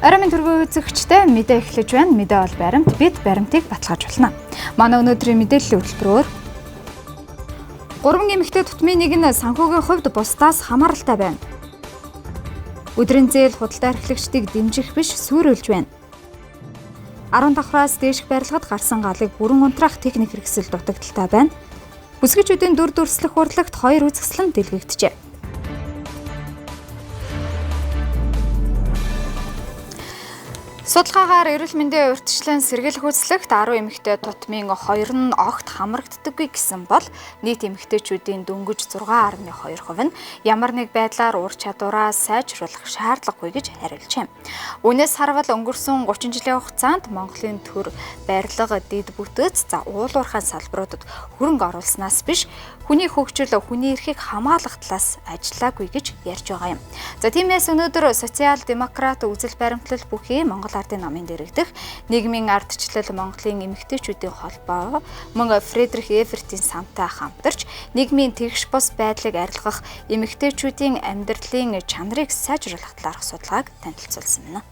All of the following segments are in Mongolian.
Орой минь төргөө үзэгчтэй мэдээ эхлэж байна. Мэдээ бол баримт. Бид баримтыг баталгаажуулна. Манай өнөөдрийн мэдээллийн хөтөлбөрөөр 3 эмэгтэй тутмын нэг нь санхүүгийн хувьд бусдаас хамааралтай байна. Өдрийн зээл худалдаа эрхлэгчдийг дэмжих биш сүрүүлж байна. 10 давхраас дээшх барилгад гарсан галыг бүрэн унтраах техник хэрэгсэл дутагдaltaй байна. Бүсгүйчүүдийн дүр дүрслэх урлагт 2 үзэсгэлэн дэлгэгдэжээ. Судалгаагаар эрүүл мэндийн урьдчилан сэргийлэх үзлэгт 10 эмэгтэй тутмын 2 нь огт хамрагддаггүй гэсэн бол нийт эмэгтэйчүүдийн дөнгөж 6.2% нь ямар нэг байдлаар ур чадвараа сайжруулах шаардлагагүй гэж хариулжээ. Үүнээс харвал өнгөрсөн 30 жилийн хугацаанд Монголын төр, барилга, дэд бүтэц, уул уурхай салбаруудад хөрөнгө оруулснаас биш хүний хөгжил, хүний эрхийг хамгаалах талаас ажиллаагүй гэж ярьж байгаа юм. За тиймээс өнөөдөр социал-демократ үзэл баримтлал бүхий Монгол Ардын намын дэрэгдэх нийгмийн ардчлал Монголын эмэгтэйчүүдийн холбоо мөн Фредрих Эвертийн самтай хамтарч нийгмийн тэгш бус байдлыг арилгах эмэгтэйчүүдийн амьдралын чанарыг сайжруулах талаарх судалгааг танилцуулсан байна.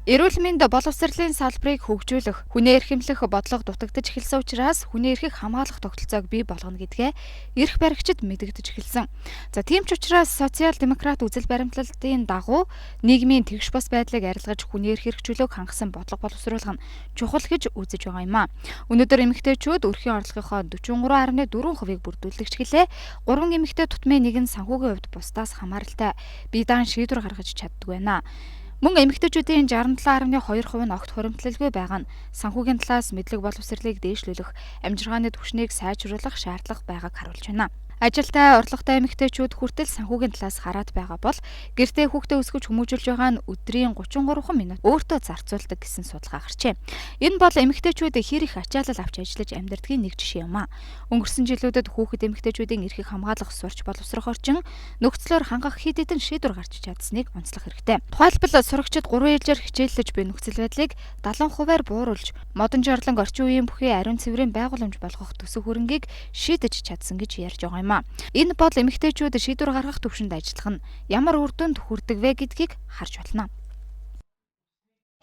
Эрүүл мэнд боловсролын салбарыг хөгжүүлэх, хүний эрх хэмлэх бодлого дутагдж эхэлсэн учраас хүний эрхийг хамгаалах тогтолцоог бий болгоно гэдгээ эрх баригчид мэдэгдэж эхэлсэн. За тийм ч учраас социал-демократ үзэл баримтлалын дагуу нийгмийн тэгш бус байдлыг арилгаж хүний эрх хэрэгжүүлээг хангасан бодлого боловсруулах нь чухал гэж үзэж байгаа юм а. Өнөөдөр эмэгтэйчүүд өрхийн орлогынхоо 43.4%-ийг бүрдүүлэгч гэлээ 3 эмэгтэй тутмын нэг нь санхүүгийн хувьд бусдаас хамааралтай бие даан шийдвэр гаргаж чаддаг байна. Мөн эмэгтэйчүүдийн 67.2% нь огт хуримтлалгүй байгаа нь санхүүгийн талаас мэдлэг боловсролыг дээшлүүлэх, амжиргааны түвшнийг сайжруулах шаардлага байгааг харуулж байна. Ажилтай, орлоготой эмэгтэйчүүд хүртэл санхүүгийн талаас хараад байгаа бол гэртээ хүүхдээ өсгөж хүмүүжүүлж байгаа нь өдрийн 33 минут өөртөө зарцуулдаг гэсэн судалгаа гарчээ. Энэ бол эмэгтэйчүүд хэр их ачаалал авч ажиллаж амьдардгийн нэг жишээ юм а. Өнгөрсөн жилүүдэд хүүхэд эмэгтэйчүүдийн эрхийг хамгаалах сурч боловсрох орчин нөхцлөөр хангах хэд хэдэн шийдвэр гарч чадсныг онцлох хэрэгтэй. Тухайлбал сурагчид 3 ээлжээр хичээллэж буй нөхцөл байдлыг 70%-аар бууруулж, модон жорлонг орчин үеийн бүхий ариун цэврийн байгууламж болгох төсөв хөрөнгийг шийдэж чадсан гэж ярьж байгаа юм. Энэ бол эмэгтэйчүүд шийдвэр гаргах төвшөнд ажиллах нь ямар үр дүнд хүрдэг вэ гэдгийг харж байна.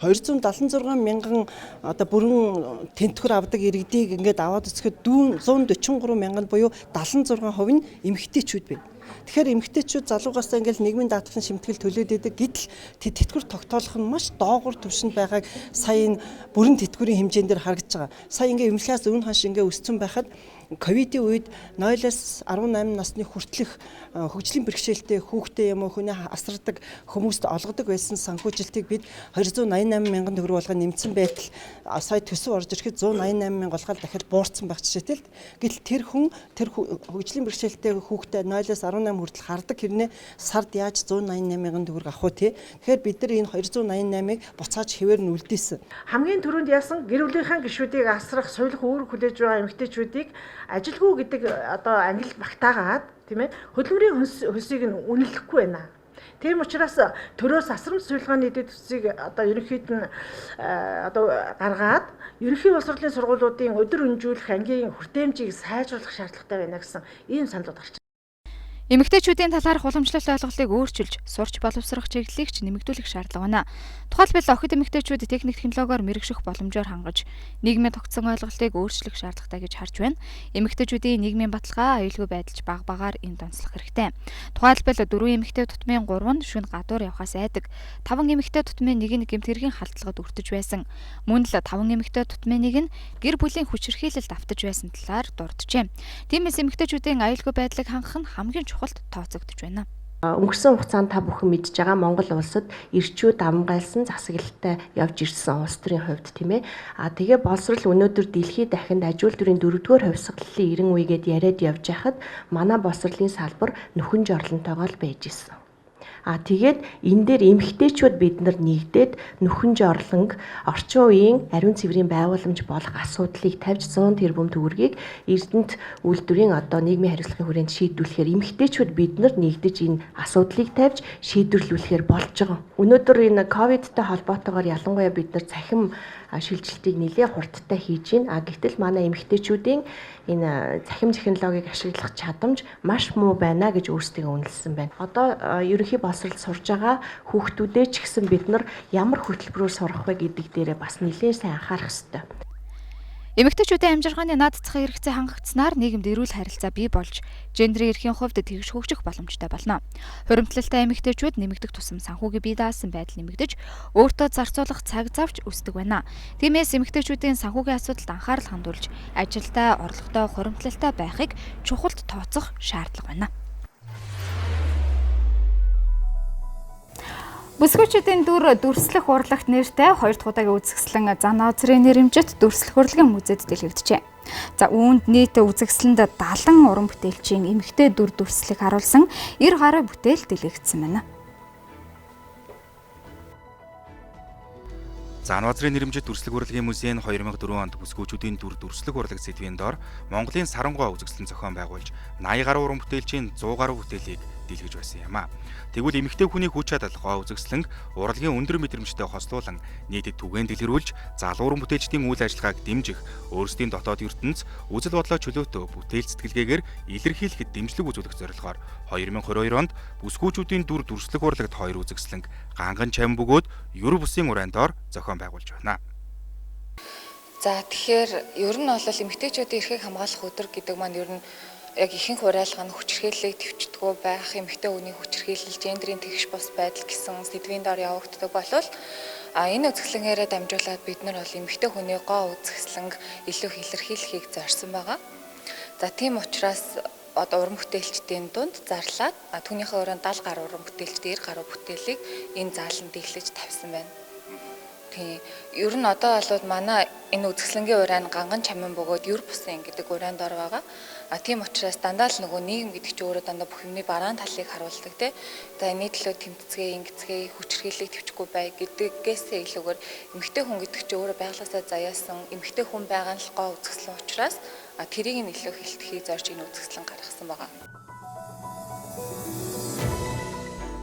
276 мянган бүрэн тентгэр авдаг иргэдийг ингээд аваад үзэхэд 143 мянган буюу 76% нь эмэгтэйчүүд байна. Тэгэхээр эмэгтэйчүүд залуугаас ингээл нийгмийн даатгалын шимтгэл төлөөд идэг гэтэл тэтгэвэр тогтоолох нь маш доогуур түвшинд байгааг сая энэ бүрэн тэтгэврийн хэмжээнд харагдаж байгаа. Сая ингээ эмнэлгээс өмнө хойш ингээ өссөн байхад ковидын үед 0-18 насны хүртэлх хөгжлийн бэрхшээлтэй хүүхдээ юм уу хүний асардаг хүмүүст олгодог байсан санхүүжилтийг бид 288 мянган төгрөг болгоо нэмсэн байтал сая төсөв орж ирэхэд 188 мянга болгоод дахиад буурсан байх жишээтэй л гэтэл тэр хүн тэр хөгжлийн бэрхшээлтэй хүүхдээ 0-18 хүртэл хардаг хэрнээ сард яаж 188 мянган төгрөг авах вэ те. Тэгэхээр бид нар энэ 288-ыг буцааж хэвээр нь үлдээсэн. Хамгийн түрүүнд яасан гэр бүлийнхаа гишүүдийг асрах, соёлох үүрэг хүлээж байгаа эмэгтэйчүүдийг ажилгүй гэдэг ангилалд багтаагаад тийм ээ хөдөлмөрийн хөлсийг нь үнэлэхгүй байна. Тийм учраас төрөөс асрамж суулгааны эд төсвийг ерөнхийд нь гаргаад ерөнхий боловсролын сургуулиудын өдөр өнжүүлэх ангийн хүртээмжийг сайжруулах шаардлагатай байна гэсэн ийм саналууд гарч. Эмэгтэйчүүдийн талаарх уламжлалт ойлголтыг өөрчилж, сурч боловсрох чиглэлийг ч нэмэгдүүлэх шаардлага байна. Тухайлбал охид эмэгтэйчүүд техник технологиор мэрэгших боломжоор хангаж, нийгмийн тогтсон ойлголтыг өөрчлөх шаардлагатай гэж харж байна. Эмэгтэйчүүдийн нийгмийн баталгаа аюулгүй байдалж баг багаар энд онцлох хэрэгтэй. Тухайлбал 4 эмэгтэй тутмын 3 нь шөнө гадуур явхаас айдаг, 5 эмэгтэй тутмын нэг нь гэмт хэргийн халдлагад өртөж байсан. Мөн л 5 эмэгтэй тутмын нэг нь гэр бүлийн хүчирхийлэлд автаж байсан талаар дурджээ. Тиймээс эмэгтэйчүүдийн аюулгүй байдлыг хангах нь хамгийн чухалд тооцогдож байна. Өнгөрсөн хугацаанд та бүхэн мэдж байгаа Монгол улсад ирчүүд амгайлсан засаглалтай явж ирсэн улс төрийн хувьд тийм ээ. Тэгээ боловсрол өнөөдөр дэлхийд дахинд ажилтны төрийн 4-р хувьсгалын 90 үегээд яриад явж байхад манай боловсролын салбар нөхөн жорлонтойгоо л байж исэн. Тэгээд энэ дээр эмэгтэйчүүд бид нар нэгдээд нөхөн жорлонг орчин үеийн ариун цэврийн байгууламж болох асуудлыг тавьж 100 тэрбум төгрөгийг Эрдэнэт үйлдвэрийн нийгмийн хариуцлагын хүрээнд шийдвэрлэхээр эмэгтэйчүүд бид нар нэгдэж энэ асуудлыг тавьж шийдвэрлүүлэхээр болж байгаа. Өнөөдөр энэ ковидтай холбоотойгоор ялангуяа бид нар цахим шилжилтийг нэлээд хурдтай хийж байна. Гэтэл манай эмэгтэйчүүдийн энэ захим технологиг ашиглах чадамж маш муу байна гэж өөрсдөө үнэлсэн байна. Одоо ерөнхий боловсролд сурж байгаа хүүхдүүдээ ч гэсэн бид нар ямар хөтөлбөрөөр сурах вэ гэдэг дээрээ бас нэлээд сайн анхаарах хэрэгтэй. Эмэгтэйчүүдийн амжиргааны наад зах хэрэгцээ хангагдсанаар нийгэмд эрүүл харилцаа бий болж, гендрийн эрхийн хувьд тэгш хөгжих боломжтой болно. Хуримтлалтай эмэгтэйчүүд нэмэгдэх тусам санхүүгийн бие даасан байдал нэмэгдэж, өөртөө зарцуулах цаг завч үүсдэг байна. Тиймээс эмэгтэйчүүдийн санхүүгийн асуудалд анхаарал хандуулж, ажилдаа орлоготой хуримтлалтай байхыг чухалд тооцох шаардлага байна. Бүсгүйчүүдийн дүрслэх урлагт нэртэй 2 дахь удаагийн үзэсгэлэн зан озрын нэрэмжит дүрслэх урлагийн музейд дэлгэгдэжээ. За үүнд нийт үзэсгэлэнд 70 уран бүтээлчийн эмэгтэй дүр дүрслэх харуулсан 90 гаруй бүтээл дэлгэгдсэн байна. Зан озрын нэрэмжит дүрслэх урлагийн музей нь 2004 онд бүсгүйчүүдийн дүр дүрслэх урлаг сэдвийн дор Монголын сарангуй үзэсгэлэн зохион байгуулж 80 гаруй уран бүтээлчийн 100 гаруй бүтээлийг дэлгэж байсан юм а. Тэгвэл эмэгтэй хүний хүч чадал гоо үзэсгэлэнг урлагийн өндөр мэдрэмжтэй хослуулан нийтэд түгээн дэлгэрүүлж залууран бүтээлчдийн үйл ажиллагааг дэмжих, өөрсдийн дотоод ертөнц үзэл бодлоо чөлөөтөө бүтээл сэтгэлгээгээр илэрхийлэхэд дэмжлэг үзүүлэх зорилгоор 2022 онд бүсгүйчүүдийн дүр дүрслэх урлагт 2 үзэсгэлэнг Ганган чам бөгөөд Юр бусын уран доор зохион байгуулж байна. За тэгэхээр ер нь бол эмэгтэйчүүдийн эрхийг хамгаалах өдөр гэдэг маань ер нь яг ихэнх хураалга нь хүчирхийллийг төвчдгөө байх, эмэгтэй хүний хүчирхийлэл, гендрийн тэгш бус байдал гэсэн сэдвийн дор явагддаг болвол энэ үзэсгэлэнээрээ дамжуулаад бид нар бол эмэгтэй хүний гоо үзэсгэлэнг илүү их илэрхийлэхийг зорьсон байгаа. За тийм учраас одоо уран бүтээлчдийн дунд зарлаад түүнийхээ өрөөнд 70 гаруй уран бүтээлчд 90 гаруй бүтээлийг энэ зааланд дэглэж тавьсан байна. Тийм. Ер нь одоо бол манай энэ үзэсгэлэнгийн уран Ганган чамын бөгөөд Юр бусын гэдэг уран дор байгаа. Тийм учраас дандаа л нөгөө нийгэм гэдэг чинь өөрөө дандаа бүх юмны бараан талыг харуулдаг тий. За энэ төлөө тэмцгээ, ингэцгээ, хүчирхийллийг төвчгүй бай гэдгээсээ илүүгээр эмэгтэй хүн гэдэг чинь өөрөө байглаасаа заяасан эмэгтэй хүн байгаа нь л гоо үзэсгэлэн учраас тэрийг нь илүү хилдэхийг зорж энэ үзэсгэлэн гаргасан байгаа.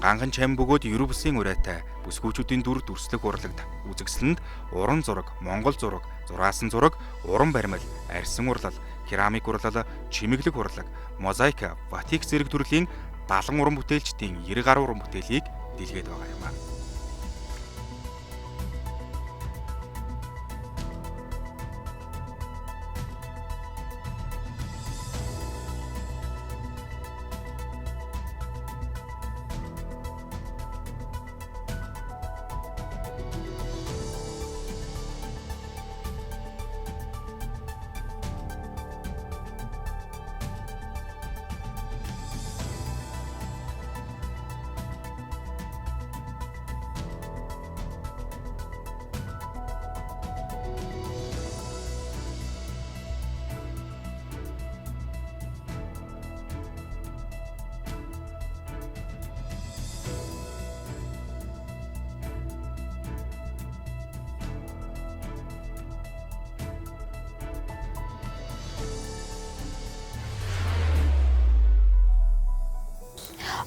Ганган чам бөгөөд Юр бусын урайтай бүсгүйчүүдийн дүр дүрслэх урлагт үзэсгэлэнд уран зураг, монгол зураг, зураасан зураг, уран баримл, арьсан урлал, керамик урлал, чимэглэг урлаг, мозаик, батик зэрэг төрлийн 70 уран бүтээлчдийн 90 гаруй уран бүтээлийг дэлгээд байгаа юм а.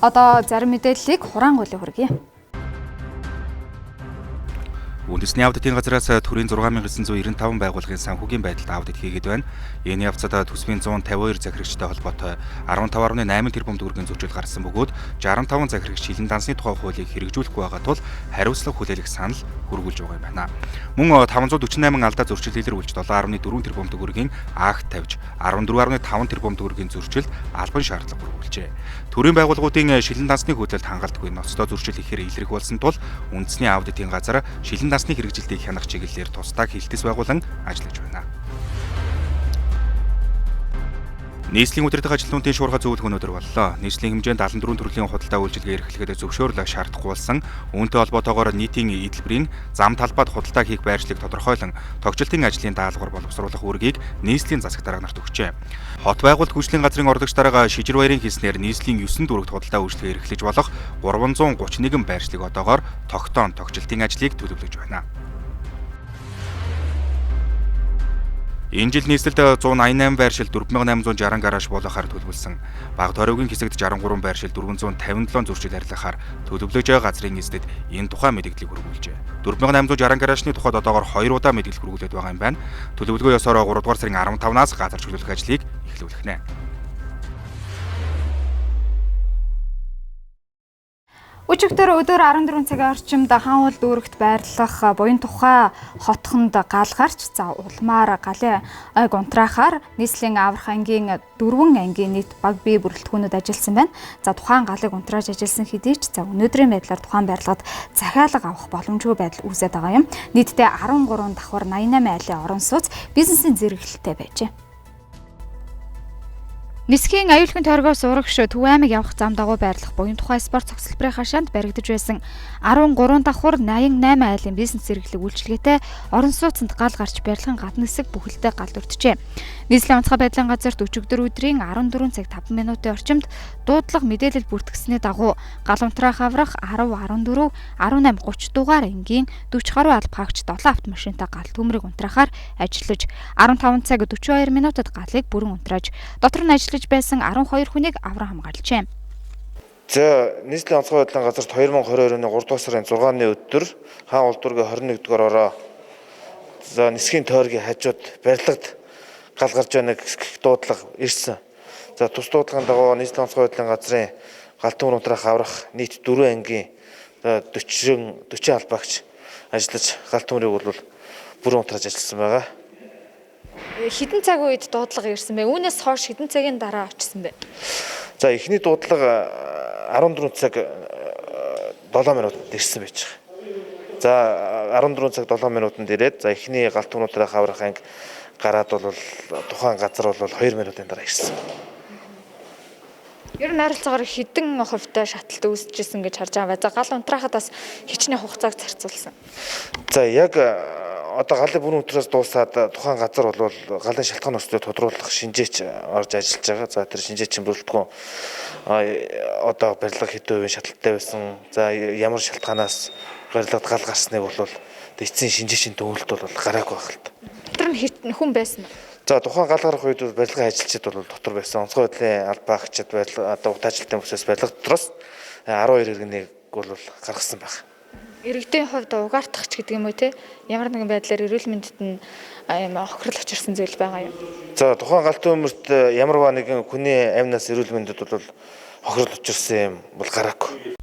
Одоо зарим мэдээллийг хураангуйлан хүргэе. Үндэсний аудитын газраас төрийн 6995 байгууллагын санхүүгийн байдалд аудит хийгээд байна. Энэ явцад төсвийн 152 захирагчтай холбоотой 15.8 тэрбум төгрөгийн зөрчил гарсан бөгөөд 65 захирагч шилэн дансны тухай хуулийг хэрэгжүүлэхгүй байгаа тул хариуцлага хүлээлгэх санал хүргүүлж байгаа юм байна. Мөн 548 алдаа зөрчил илэрүүлж 7.4 тэрбум төгрөгийн акт тавьж 14.5 тэрбум төгрөгийн зөрчил албан шаардлага хүргүүлжээ. Төрийн байгууллагуудын шилэн дансны хөдөлгөлд хангалтгүй ноцтой зөрчил ихээр илэрх болсон тул үндэсний аудитын газар шилэн дансны хэрэгжилтийг хянах чиглэлээр тусдаа хилтэс байгуулан ажиллаж байна. Нийслэлийн удирдах ажилтнуудын шуурга зөвлөх өнөөдөр боллоо. Нийслэлийн хэмжээнд 74 төрлийн худалдаа үйлчилгээ эрхлэхэд зөвшөөрлөг шаардахгүй болсон. Үүнтэй холбоотойгоор нийтийн эдлбэрийн зам талбайд худалдаа хийх байршлыг тодорхойлон тогтчлтын ажлын даалгавар боловсруулах үүргийг нийслэлийн засаг дарга нарт өгчээ. Хот байгуулалт хүчлийн газрын ордогч дарга Шижир баярын хэлснээр нийслэлийн 9 дүүрэгт худалдаа үйлчилгээ эрхлэж болох 331 байршлыг одоогоор тогтоон тогтчлтын ажлыг төлөвлөж байна. Энэ жил нийслэлд 188 байршил 4860 гараж болгохоор төлөвлөсөн. Бага тойроогийн хэсэгт 63 байршил 457 зуршил арилгахаар төлөвлөж байгаа газрын эздэд энэ тухай мэдээллийг хүргүүлжээ. 4860 гаражны тухайд одоогоор 2 удаа мэдээлэл хүргүүлээд байгаа юм байна. Төлөвлөгөө ёсоор 3 дугаар сарын 15-наас газар чөлөөлөх ажлыг эхлүүлэх нэ. Өчигдөр өдөр 14 цагийн орчимд хаан уул дүүрэгт байрлах буян тухай хотхонд гал гарч улмаар галын ойг унтраахаар нийслэлийн аврах ангийн 4 ангийн нийт баг бие бүрэлдэхүүнүүд ажилласан байна. Тухайн галыг унтрааж ажилласан хэдий ч өнөөдрийн байдлаар тухайн барилгад захиалга авах боломжгүй байдал үүсэж байгаа юм. Нийтдээ 13 давхар 88 айлын орон сууц бизнесийн зэрэглэлтэй байжээ. Нисхийн аюулгүй тойргоос урагш Төв аймаг явах зам дагуу байрлах буян тухай спорт цогцлбарын хашаанд баригдаж байсан 13 давхар 88 айлын бизнес зэрэглэг үйлчилгээтэй орон сууцанд гал гарч барилгын гадна хэсэг бүхэлдээ гал өртжээ. Нийслэлийн онцгой байдлын газарт өчигдөр өдрийн 14 цаг 5 минутын орчимд дуудлага мэдээлэл бүртгэснээ дагуу гал унтраах аврах 10, 14, 18, 30 дугаар ангийн 40 гаруй албагч 7 автомашинтай гал төмрийг унтраахаар ажиллаж 15 цаг 42 минутад галыг бүрэн унтрааж дотор нь ажиллаж байсан 12 хүнийг авран хамгаалжээ. За нийслэлийн онцгой байдлын газарт 2022 оны 3 дугаар сарын 6-ны өдөр хаан уул дүүргийн 21 дугаар ороо за нисхийн тойргийн хажууд барилгад гал гарч байна гэх дуудлага ирсэн. За тус дуудлагын дагуу нийслэлийн онцгой байдлын газрын гал төмөр унтраах аврах нийт 4 ангийн 40 албагч ажиллаж гал төмрийг бол бүрэн унтрааж ажилласан байгаа. Хэдэн цаг үед дуудлага ирсэн бэ? Үүнээс хойш хэдэн цагийн дараа очсон бэ? За эхний дуудлага 14 цаг 7 минутад ирсэн байж байгаа. За 14 цаг 7 минутанд ирээд за эхний гал төмөр унтраах аврах анги гараад бол тухайн газар бол 2 минутын дараа ирсэн. Ер нь харилцаагаар хэдэн хувьтай шаталт үүсчихсэн гэж харж байгаа. За гал унтраахад бас хичнээн хугацааг зарцуулсан. За яг одоо галын бүрэн унтраас дуусаад тухайн газар бол галын шалтгаан өсөлтөд тодруулах шинжээч орж ажиллаж байгаа. За тэр шинжээчийн бүрэлдэхүүн одоо барилга хэдэн хувийн шаталтай байсан. За ямар шалтгаанаас барилгад гал гарсныг бол эцсийн шинжээчийн төвлөлт бол гараагүй байх л та. Дотор нь хүн байсан уу? За тухайн гал гарах үед барилгын ажилчид бол дотор байсан. Онцгой байдлын албаагчид барилга одоо утаажилтын бүсээс барилга дотроос 12 иргэнийг бол гаргасан байна. Иргэдийн хувьд угаартах ч гэдэг юм уу те? Ямар нэгэн байдлаар эрүүл мэндэд нь хохирол учирсан зүйл байгаа юм. За тухайн гал төмөрт ямарваа нэгэн хүний амнаас эрүүл мэндэд бол хохирол учирсан юм бол гараагүй.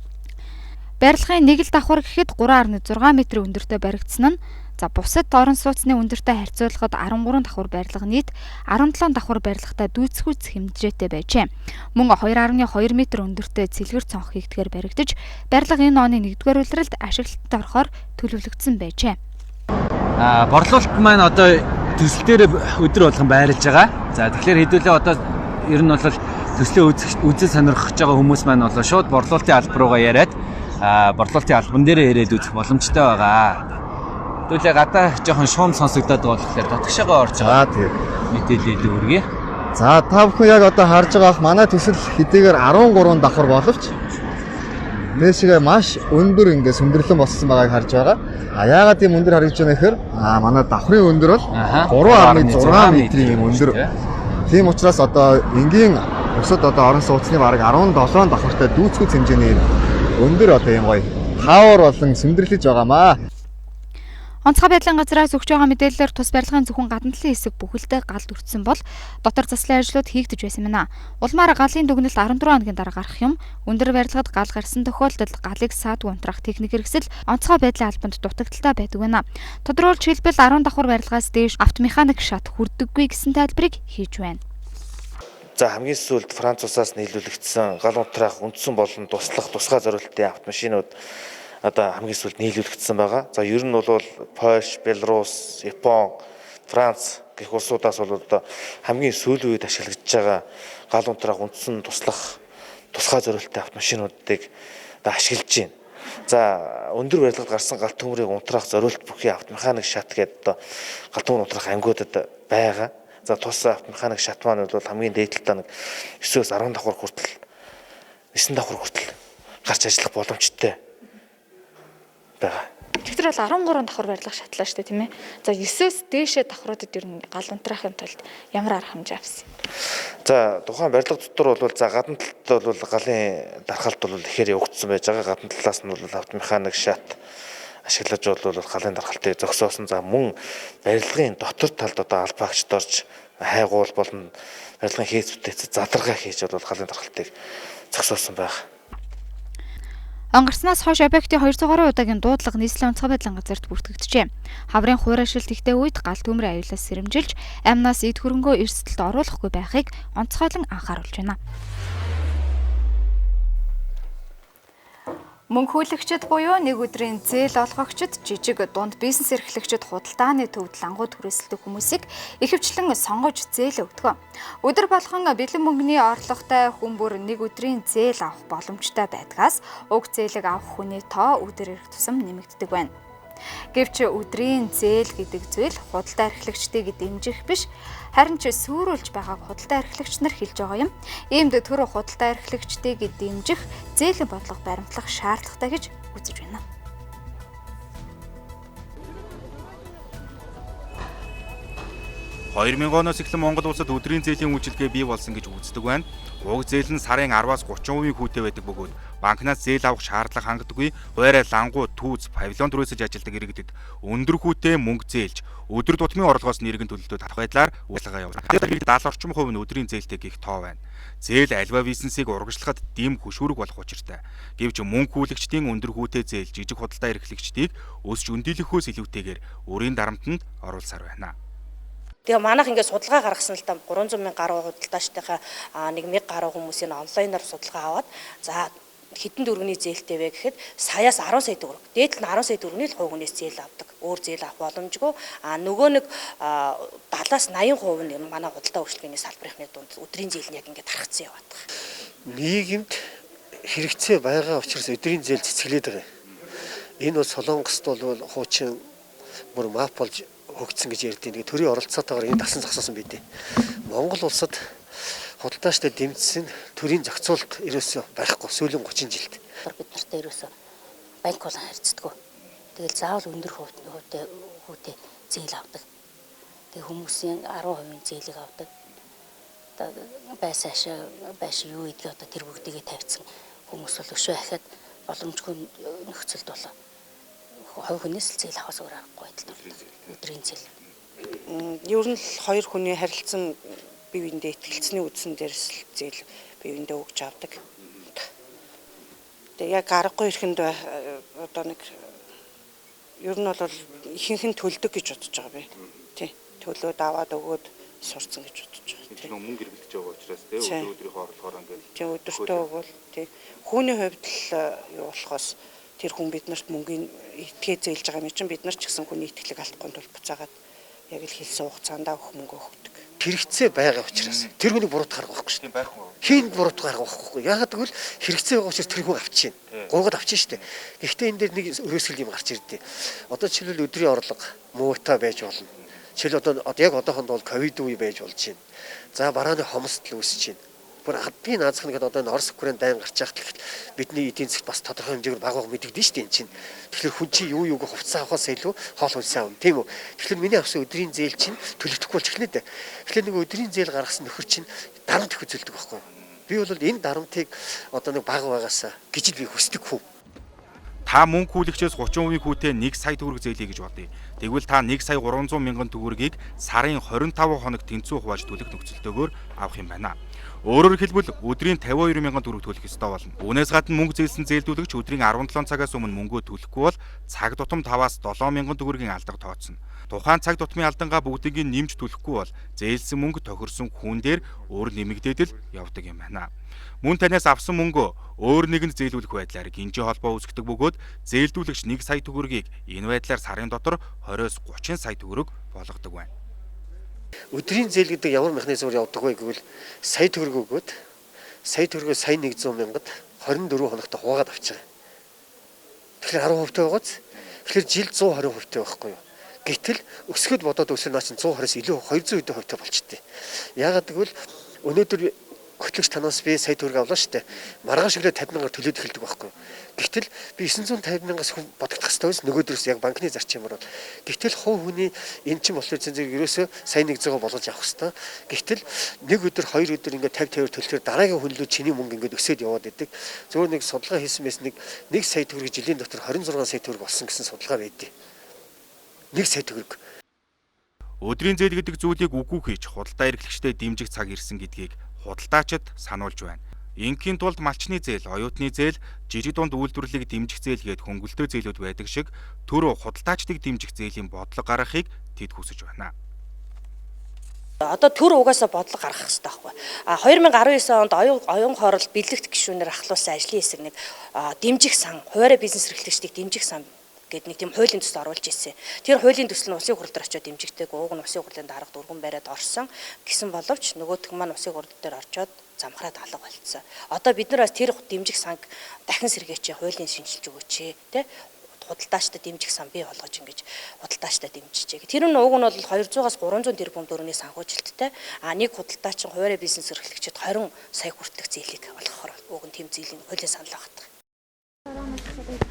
Барилгын нэг л давхар гэхэд 3.6 м өндөртэй баригдсан нь бусад орон сууцны өндөртэй харьцуулахад 13 давхар барилга нийт 17 давхар барилгатай дүйцхүүц хэмжээтэй байжээ. Мөн 2.2 м өндөртэй цэлгэр цонх хийгдгээр баригдаж, барилга энэ оны 1-р улиралд ашиглалтанд орохоор төлөвлөгдсөн байжээ. Борлуулалт маань одоо төсөл дээр өдөр болгон байрлаж байгаа. За тэгэхээр хэдүүлээ одоо ер нь бол төслийн үзэл сонирхож байгаа хүмүүс маань бол шууд борлуулалтын албан руугаа яриад борлуулалтын албан дээр ирээд үзэх боломжтой байгаа. Төлөө гадаа жоохон шуум сонсогдоод байгаа болохоор дотгошоо орж байгаа. Тийм. Мэдээлэл өргөе. За та бүхэн яг одоо харж байгаа манай төсөл хэдийгээр 13 давхар боловч дээшгээ маш өндөр ингээд сүмдэрлэн болсон байгааг харж байгаа. Яагаад тийм өндөр харагдаж байна гэхээр манай давхрын өндөр бол 3.6 м юм өндөр. Тийм учраас одоо энгийн бусад одоо орон сууцны бараг 17 давхартай дүүцгүүц хэмжээний өндөр одоо юм гоё хавар болон сүмдэрлэж байгаамаа. Онцгой байдлын газраас өгч байгаа мэдээлэлээр тус барилгын зөвхөн гадна талын хэсэг бүхэлдээ гал өртсөн бол дотор заслын ажлууд хийгдэж байсан байна. Улмаар галын дүгнэлт 14 хоногийн дараа гарах юм. Өндөр барилгад гал гарсан тохиолдолд галыг саадгүй унтраах техник хэрэгсэл онцгой байдлын албанд дутагдaltaй байдаг байна. Тодорхойлж хэлбэл 10 давхар барилгаас дээш автомеханик шат хүрдэггүй гэсэн тайлбарыг хийж байна. За хамгийн сүүлд Франц улсаас нийлүүлэгдсэн гал унтраах үндсэн болон туслах тусгай зориултын автомашинууд одоо хамгийн сүүлд нийлүүлэгдсэн байгаа. За ер нь бол Польш, Беларусь, Япон, Франц гэх улсуудаас бол одоо хамгийн сүүлийн үед ашиглагдж байгаа гал унтраах үндсэн туслах тусгай зориултын автомашинуудыг одоо ашиглаж байна. За өндөр барилгад гарсан гал төмрийг унтраах зориулт бүхий автомеханик шат гэдэг одоо гал төмөр унтраах ангиудад байгаа. За тус автомеханик шат маань бол хамгийн дээдлэлтэй 9-өөс 10 давхар хүртэл 9 давхар хүртэл гарч ажиллах боломжтой байгаа. Тэгэхээр бол 13 давхар барилга шатлаа шүү дээ тийм ээ. За 9-өөс дээшээ давхруудад ер нь гал унтраахын тулд ямар арга хэмжээ авсан? За тухайн барилга дотор бол за гадна талд бол галын дархалт бол ихээр явагдсан байж байгаа. Гадна талаас нь бол автомеханик шат ашиглаж бол галын дархалтыг зогсоосон. За мөн барилгын дотор талд одоо албаагчд орж хайгуул болон барилгын хийц бүтээц задаргаа хийж бол галын дархалтыг зогсоосон байна. Онгорсноос хойш объектын 200 гаруй удаагийн дуудлага нийслэлийн онцгой байдлын газарт бүртгэгджээ. Хаврын хуурайшилт ихтэй үед гал төмөр аюулаас сэрэмжилж, амнаас эд хөрөнгөө эрсдэлд оруулахгүй байхыг онцгойлон анхааруулж байна. Мөнгө хүлэгчид буюу нэг өдрийн зээл олгогчид, жижиг дунд бизнес эрхлэгчид худалдааны төвд лангууд хүрээсэлдэг хүмүүсийг ихэвчлэн сонгож зээл өгдөг. Өдөр болгон бэлэн мөнгөний орлоготой хүн бүр нэг өдрийн зээл авах боломжтой байдгаас уг зээлийг авах хүний тоо өдөр ирэх тусам нэмэгддэг байна. Гэвч өдрийн зээл гэдэг зүйл худалдаа эрхлэгчдийг дэмжих биш, харин ч сүрүүлж байгааг худалдаа эрхлэгч нар хэлж байгаа юм. Иймд төр худалдаа эрхлэгчдийг дэмжих зээлийн бодлого баримтлах шаардлагатай гэж үзэж байна. $2000 оноос эхлэн Монгол улсад өдрийн зээлийн үйлчилгээ бий болсон гэж үздэг байна. Уг зээл нь сарын 10-аас 30% хүүтэй байдаг бөгөөд банкнаас зээл авах шаардлага хангадаггүй. Хуваарай лангууд, түүц, павильон түрээсэж ажилтдаг иргэдэд өндөр хүүтэй мөнгө зээлж өдөр тутмын орлогоос нэргэн төлөлтөд харах байдлаар үйлчилгээ явуулдаг. Тэгэхээр 70 орчим хувь нь өдрийн зээлтэй гих тоо байна. Зээл альва бизнесийг урагшлахад дэм хөшүүрэг болох учиртай. Гэвч мөнгө хүлэгчдийн өндөр хүүтэй зээл жижиг худалдаа эрхлэгчдийг өсч өндийлөхөөс илүүтэйгээр өрийн дарамтанд оруулсаар байна. Тэгээ манайх ингээд судалгаа гаргасан л та 300 мянган гаруй худалдаачдынхаа 1,000 гаруй хүмүүсийн онлайнаар судалгаа аваад за хэдэн төгрөгийн зээлтэй вэ гэхэд саяас 10 сая төгрөг. Дээд нь 10 сая төгрөгийн л хувь хүнээс зээл авдаг. Өөр зээл авах боломжгүй. Нөгөө нэг 70-аас 80% нь манай худалдаа үйлчилгээний салбарынхны дунд өдрийн зээл нь яг ингээд тархацсан яваад байгаа. Нийгэмд хэрэгцээ байгаа учраас өдрийн зээл цэцгэлээд байгаа. Энэ бол Солонгост бол хуучин бүр мап болж хөгжсөн гэж ярьдیں۔ Тэгээ төрийн оролцоотойгоор энэ дасан зогсоосон байдیں۔ Монгол улсад худалдаачтай дэмжсэн төрийн зохицуулалт ерөөсөө байхгүй сүүлийн 30 жилд. Бид нартай ерөөсөө банк болон харьцдаг. Тэгэл заавал өндөр хүүтэй зээл авдаг. Тэгээ хүмүүсийн 10% зээлийг авдаг. Байшаа юу идэх одоо тэр бүгдийгээ тавьсан хүмүүс бол өшөө ахаад боломжгүй нөхцөлд болоо. Хувь хүнээс л зээл авахаас өөр аргагүй байдал өдрийн зээл. Ер нь л хоёр хүний харилцан бие биендээ итгэлцний үдсэн дээрс л зээл бие биендээ өгч авдаг. Тэгээ яг аргагүй ихэнд одоо нэг ер нь бол ихэнх нь төлдөг гэж бодож байгаа би. Тий. Төлөөд аваад өгөөд сурцсан гэж бодож байгаа. Тэр мөнгө эргэлдэж байгаа учраас тий өдрийнхөө орлогоор ингээд тий өдөртөө өгвөл тий хүүний хувьд л юу болохоос тэр хүн биднэрт мөнгөний итгээ зээлж байгаа юм чинь бид нар ч гэсэн хүний итгэлийг алдахгүй тул буцаагаад яг л хэлсэн хугацаанд авах мөнгө өгдөг. Хэрэгцээ байгаа учраас тэр хүнийг буруутгах арга байхгүй шүү дээ. Хийн буруутгах арга байхгүй. Яагаад гэвэл хэрэгцээ байгаа учраас тэр хүн авчихна. Гургад авчихна шүү дээ. Гэхдээ энэ дээр нэг өрөөсгөл юм гарч ирдээ. Одоо жишээлбэл өдрийн орлого муутай байж болно. Жишээл одоо яг одоохонд бол ковид үе байж болж байна. За барааны хомсдол үүсэж байна. Бүр адгийн наазах нэгэд одоо энэ Орос Украин дайн гарч байгаа гэхэд бидний эдийн засгт бас тодорхой хэмжээгээр баг мэдэгдэн шүү дээ энэ чинь. Тэгэхээр хүн чинь юу юуг хувцас авахаас илүү хоол хүнсээ авна тийм үү. Тэгэхээр миний авсан өдрийн зээл чинь төлөгдөхгүй болж эхлэнэ дээ. Тэгэхээр нэг өдрийн зээл гаргасан нөхөр чинь дарамт их үзүүлдэг байхгүй юу. Би бол энэ дарамтыг одоо нэг баг багаасаа гэж би хүсдэг хүн. Та мөнгө хүлэгчээс 30% хүүтэй 1 сая төгрөг зээлээ гэж бодъё. Тэгвэл та 1 сая 300 мянган төгрөгийг сарын 25 хоног тэнцүү хувааж төлөх нөхцөлтөөр авах юм байна. Өөрөөр хэлбэл өдрийн 52 мянган төгрөг төлөх ёстой болно. Үүнээс гадна мөнгө зээлсэн зээлдүүлэгч өдрийн 17 цагаас өмнө мөнгөө төлөхгүй бол цаг тутам 5-аас 7 мянган төгрөгийн алдар тооцно. Тухайн цаг тутмын алдангаа бүгдийг нь нэмж төлөхгүй бол зээлсэн мөнгө тохирсон хүн дээр өөр нэмэгдээд л явдаг юм байна. Мөн танаас авсан мөнгөө өөр нэгэнд зээлүүлэх байдлаар гинжи холбоо үүсгдэг бөгөөд зээлдүүлэгч 1 сая төгрөгийг энэ байдлаар сарын дотор 20-с 30 сая төгрөг болгодог байна. Өдрийн зээл гэдэг ямар механизмаар явдаг вэ гэвэл сая төгрөг өгөөд сая төгрөгөө сая 100 мянгад 24 хоногт хуваагаад авчих. Тэгэхээр 10% байгааз тэгэхээр жил 120% байхгүй юу? Гэтэл өсгөд бодоод өсөр наа чинь 120-с илүү 200% болчихдээ. Яагаад гэвэл өнөөдөр хөтлөгч танаас би сая төгрөг авлаа шүү дээ. Маргааш өглөө 50,000-аар төлөөд эхэлдэг байхгүй. Гэвтэл би 950,000-аас хүн бодогдох хэрэгтэй байсан нөгөөдрөөс яг банкны зарчимаар бол. Гэвтэл хувь хүний эн чинь болохоор зэрэг ерөөсөө сайн 100 болгож авах хэрэгтэй. Гэвтэл нэг өдөр 2 өдөр ингээд 50 төлөхөөр дараагийн хүн лөө чиний мөнгө ингээд өсөд яваад идэг. Зөвхөн нэг судалгаа хийсэн байсан нэг 1 сая төгрөг жилийн дотор 26 сая төгрөг болсон гэсэн судалгаа байдیں۔ 1 сая төгрөг. Өдрийн зээл гэдэг зүйлийг үгүй хийж худалдаа эрхлэгчдэд дэмжих цаг ирсэн гэдгийг худалдаачид сануулж байна. Ингийн тулд малчны зээл, оюутны зээл, жижиг дунд үйлдвэрлэлийг дэмжих зээл гээд хөнгөлөлтөө зээлүүд байдаг шиг түрүү худалдаачдыг дэмжих зээлийн бодлого гаргахыг тэд хүсэж байна. Одоо төр угаасаа бодлого гаргах хэрэгтэй байхгүй. 2019 онд оюун хоорол бэлэгт гишүүнээр ахлуулсан ажлын хэсэг нэг дэмжих сан, хуваарь бизнес эрхлэгчдийг дэмжих сан гэдэг нэг тийм хуулийн төсөл оруулж ирсэн. Тэр хуулийн төсөл нь улсын хурлд очиод дэмжигдэг, ууг нь улсын хурлын дарга дөрвөн бариад орсон гэсэн боловч нөгөөх маань улсын хурд дээр орчоод замхраад алга болцсон. Одоо бид нар бас тэр дэмжих санг дахин сэргээч, хуулийн шинжилж өгөөч тий. Худалдаачдад дэмжих сан бий болгож ингэж худалдаачдад дэмжижээ. Тэр нь уг нь бол 200-аас 300 тэрбум төгрөгийн санхүүжилттэй. Нэг худалдаач хуваарь бизнес эрхлэгчид 20 сая хүртэлх зээлийг олгохоор уг нь тэм зээлийн хуулийн санал багтдаг.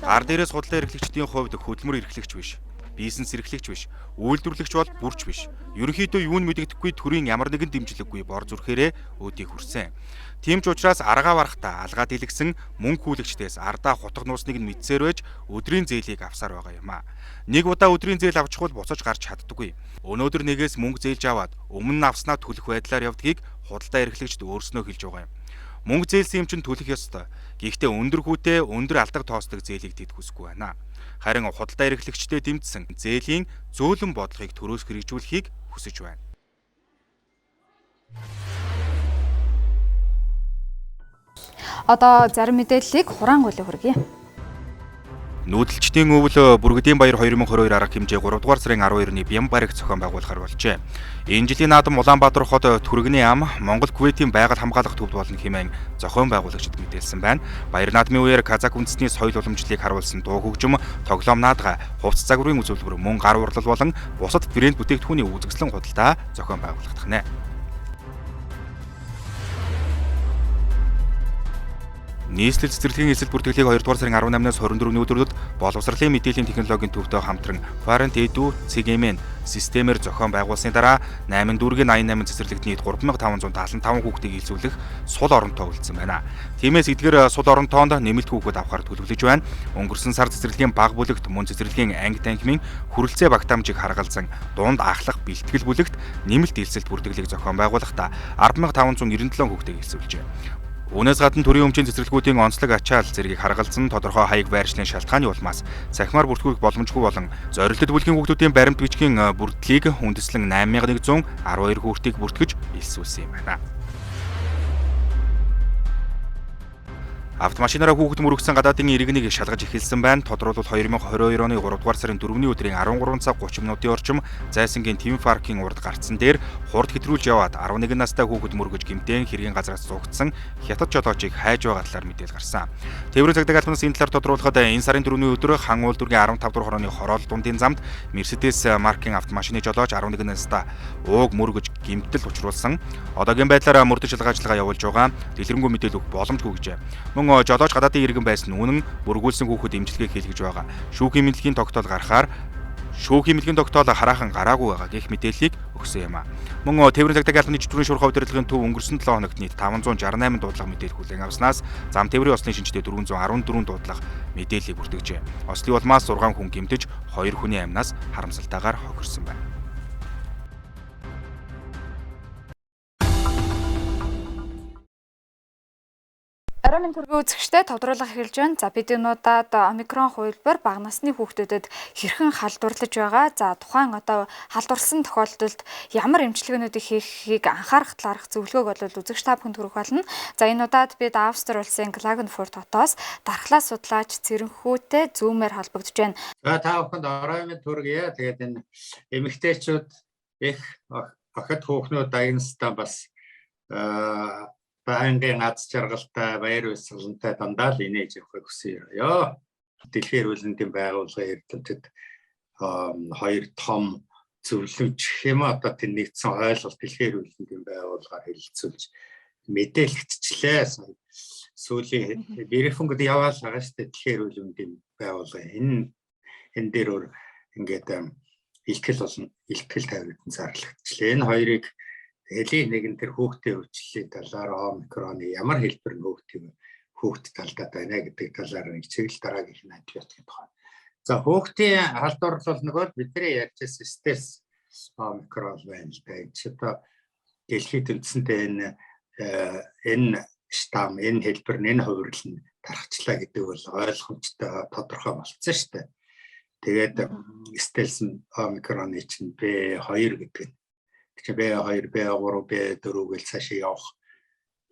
Гар дээрээс худалдаа эрхлэгчдийн хувьд хөдөлмөр эрхлэгч биш, бизнес эрхлэгч биш, үйлдвэрлэгч бол бүрч биш. Ерөнхийдөө юунд мэдэгдэхгүй төрийн ямар нэгэн дэмжлэггүй бор зүрхээрээ өөдийг хүрсэн. Тийм ч учраас аргаа барахтаа алгаа дэлгсэн мөнгө хүлэгчдээс ардаа хутга нуусныг нь мэдсээр байж өдрийн зээлийг авсаар байгаа юм а. Нэг удаа өдрийн зээл авчихвал буцаж гарч чаддаггүй. Өнөөдөр нэгээс мөнгө зээлж аваад өмнө нь авснаа төлөх байдлаар явдгийг худалдаа эрхлэгчд өөрснөө хэлж байгаа юм. Мөнгө зээлсэн юм чинь төлөх ёстой. Гэхдээ өндөр хүүтэй өндөр алдаг тоосдог зээлийг тэд хүсэхгүй байна. Харин худалдаа эрхлэгчдэд дэмжсэн зээлийн зөөлөн бодлогыг төрөөс хэрэгжүүлэхийг хүсэж байна. Одоо зарим мэдээллийг хураангуйлан хүргэе. Нүүдэлчдийн өвөл Бүргэдийн баяр 2022 арга хэмжээ 3 дугаар сарын 12-ны Бям баригт зохион байгуулахар болжээ. Энэ жилийн наадам Улаанбаатар хот Түргэний ам Монгол Кувейтийн байгаль хамгаалах төвд болно хэмээн зохион байгуулагчид мэдээлсэн байна. Баяр наадмын үеэр Казак үндэстний соёл уламжлалыг харуулсан дуу хөгжим, тоглоом наадга, хувцас загварын үзүүлбэр, мөн гар урлал болон бусад брэнд бүтээгдэхүүний үзэсгэлэн худалдаа зохион байгуулагдах нэ. Нийслэл цэцэрлэгийн эсэл бүртгэлийг 2 дугаар сарын 18-наас 24-ний өдрүүдэд боловсролын мэдээллийн технологийн төвтэй хамтран Parent Edu CGM системээр зохион байгуулсны дараа 8 дүүргийн 88 цэцэрлэгт нийт 3575 хүүхдийг илзүүлэх сул оронтой үлдсэн байна. Тиймээс эдгээр сул оронтоонд нэмэлт хүүхэд авахар төлөвлөж байна. Өнгөрсөн сар цэцэрлэгийн баг бүлэгт мөн цэцэрлэгийн анги танхимын хүрэлцээ багтаамжийг харгалзан дунд ахлах бэлтгэл бүлэгт нэмэлт элсэлт бүртгэлийг зохион байгуулахдаа 10,597 хүүхдийг илзүүлжээ. Үүнээс гадна төрийн өмчийн цэцэрлэгүүдийн онцлог ачаал зэргийг харгалзан тодорхой хаяг байршлын шалтгааны улмаас цахимаар бүртгэх боломжгүй болон зорилттой бүлгийн хүүхдүүдийн баримт бичгийн бүрдлийг үндэслэн 8112 хүүхдийг бүртгэж илсүүлсэн юм байна. Автомашинаараа хүүхэд мөрөгсөн гадаадын иргэнийг шалгаж эхэлсэн байна. Тодорхойлбол 2022 оны 3 дугаар сарын 4-ний өдрийн 13 цаг 30 минутын орчим Зайсангийн Тим паркийн урд гарцсан дээр хурд хэтрүүлж яваад 11 настай хүүхэд мөргөж гэмтэн хэргийн газраас зугдсан хятад жолоочийг хайж байгаа талаар мэдээлэл гарсан. Тээврийн цагдаа албанаас энэ талаар тодруулахад энэ сарын 4-ний өдөр хан үйлдвэрийн 15 дугаар хорооны хороол дундын замд Mercedes маркийн автомашины жолооч 11 настай ууг мөргөж гэмтэл учруулсан. Одоогийн байдлаар мөрдөн шалгаажлага явуулж байгаа. Дэлгэрэнгүй мэдээлэл өгөх боломжгүй гэжээ. Мөн жолооч гадаадын иргэн байсан үнэн бүргүүлсэн хүүхэд эмчилгээг хийлгэж байгаа. Шүүхийн мэдлэгийн тогтоол гарахаар шүүхийн мэдлэгийн тогтоол хараахан гараагүй байгаа гэх мэдээллийг өгсөн юм а. Мөн Тээврийн цагдаагийн албаны чөтгөрийн шуурхай удирдлагын төв өнгөрсөн 7 хоногт нийт 568 дуудлага мэдээлэл хүлээн авснаас зам тээврийн ослын шинжтэй 414 дуудлага мэдээллийг бүртгэжээ. Ослын улмаас 6 хүн гэмтэж 2 хүний амнаас харамсалтайгаар хохирсон байна. Арамын төргийн үзэгчтэй тодруулах эхэлж байна. За бид энуудад омикрон хувилбар бага насны хүүхдүүдэд хэрхэн халдварлаж байгаа. За тухайн одоо халдварлсан тохиолдолд ямар эмчилгээнүүдийг хийхийг анхаарах талаарх зөвлөгөөг бол үзэгч та бүхэнд хүргэх болно. За энэ удаад бид Австри улсын Klagenfurt хотоос дархлаа судлаач Цэрэнхүүтэй зүүмээр холбогдож байна. За та бүхэнд арамын төргийа. Тэгээд энэ эмэгтэйчүүд их охид хүүхнүүд аянгастаа бас байнгын аз жаргалтай баяр баясгалантай дандаа л инээж явахыг хүсье. Дэлхийн хөлөндийн байгууллагын эрдэмтэд хоёр том зөвлөмж хэм одоо тэр нэгдсэн ойлголт дэлхийн хөлөндийн байгууллагаар хэлэлцүүлж мэдээлэгдчихлээ. Сүүлийн брифингд яваал байгаа шүү дээ. Тэгэхээр үл үндэм байгуулгын энэ дээр ингээд илтгэл тавигдсан зарлагдчихлээ. Энэ хоёрыг хэлийн нэгэн тэр хүүхдийн хөгжлийн талаар омикроны ямар хэлбэр нь хүүхд талдаад байна гэдэг талаар хичээл дараагийнх нь антибиотик тухай. За хүүхдийн халдвар бол нөгөө бидний ярьжсэн стресс омикрон байна л да. Энэ ч одоо дэлхийд үндсэндээ энэ штам, энэ хэлбэр нь энэ хувирлал нь тархачлаа гэдэг бол ойлгомжтой тодорхой болсон шүү дээ. Тэгээд стресс омикроны чинь B2 гэдэг нь. Тэгэхээр B2, B3, B4 гэл цаашаа явах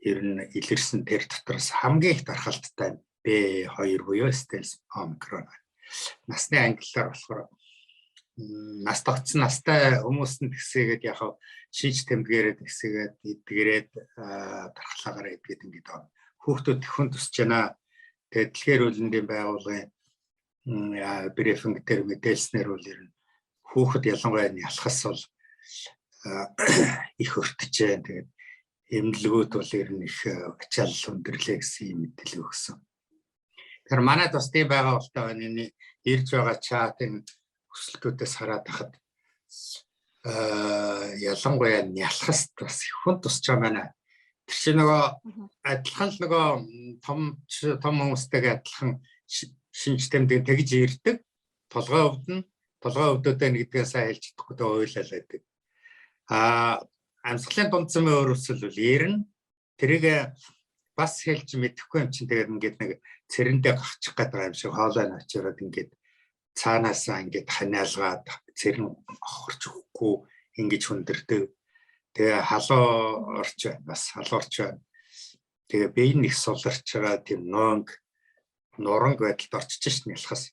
ер нь илэрсэн тэр дотроос хамгийн их дархалттай B2 буюу стресс омикрон. Насны англиар болохоор нас тогтсон настай хүмүүс нь тэгсээгээд яг шинж тэмдгээрээ тэгсээгээд эдгээрээд дархлаагаар эдгээд ингээд байна. Хүүхдүүд хүн тусч байна. Тэгээд дэлхийн эрүүл байгууллагын брифинг дээр мэдээлснээр бол ер нь хүүхэд ялангуяа ялхас бол их өртөжээ. Тэгээд эмнэлгүүд бол ер нь их ачаал өндөрлөө гэсэн мэдээлэл өгсөн. Тэгэхээр манай бас тийм байгаа болтой байна. Энэ ирж байгаа чатын өсөлтүүдээс хараад хахад ялангуяа ялхас бас хүн тусч байгаа байна. Тэр чинь нөгөө адилхан л нөгөө том хүмүүстэйгээ адилхан шинж тэмдэг тэгж ирдэг. Толгой өвдөдөө нэгдгээ сайн хэлж чадахгүй дөө ойлал байдаг. Амьсгалын дундсан өөрөөсөл бол ирнэ. Тэрийг бас хэлж мэдэхгүй юм чинь тэгээд ингээд нэг цэрэндээ гахчих гэдэг юм шиг хоолой нь очироод ингээд цаанаасаа ингээд ханиалгаад цэрэн охорч өгөхгүй ингэж хүндэрдэг. Тэгээ халуу орч байна. Бас халуурч байна. Тэгээ бие нэг суларч байгаа тийм нуранг байдалд орчиж шин ялхас.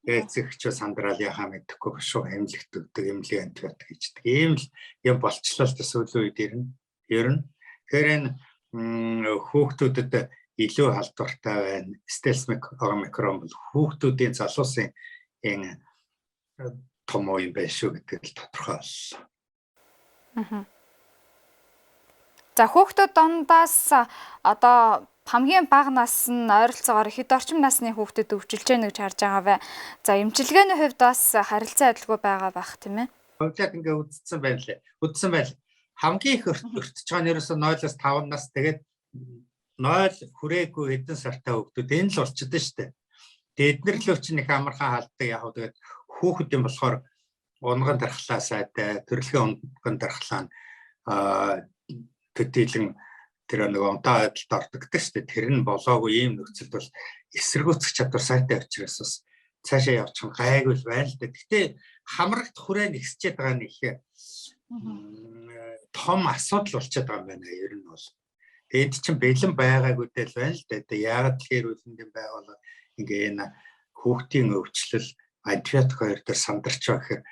Эцэгч сандраал яхаа мэдхгүй шүү эмнэлэгт өгдөг эмнэлгийн антибиотик гэждэг. Ийм л юм болчлоо л сүүлийн үед ер нь. Тэгэхээр энэ хүүхдүүдэд илүү халдвартай байна. Стресс омикрон бол хүүхдүүдийн залуусын энэ том юм байна шүү гэдэг л тодорхой боллоо. За хүүхдүүд дондаас одоо хамгийн бага нас нь ойролцоогоор хэд орчим насны хүүхдэд өвчилж яах гэж харж байгаа вэ? За эмчилгээний хувьд бас харилцан адилгүй байгаа байх тийм ээ. Хөвлөд ингээ үдцсэн байл. Хамгийн их өртөж байгаа нь ерөөсөө 0-5 нас тэгээд 0 хүрээгүй хэдэн сартай хүүхдүүд энэ л болчихдоо шүү дээ. Тэгээд эднэр л чинь их амархан халддаг яг тэгээд хүүхэд юм болохоор унган дархлаа сайтай, төрөлхийн унган дархлаа төдийлэн тэр нэг онтаа байдалд ордогдсон шүү дээ. Тэр нь болоогүй ийм нөхцөлд бол эсэргүүцэх чадвар сайтай учраас бас цаашаа явчих гайгүй байна л дээ. Гэхдээ хамрагт хүрээ нэгсчээд байгаа нэг том асуудал болчиход байгаа юм байна ер нь бол. Энд чинь бэлэн байгаагүй дээ л байна л дээ. Яагаад тэгэхээр үлэндийн байгууллага ингээ энэ хүүхдийн өвчлөл антибиотик хоёр дээр сандарч байгаа гэхээр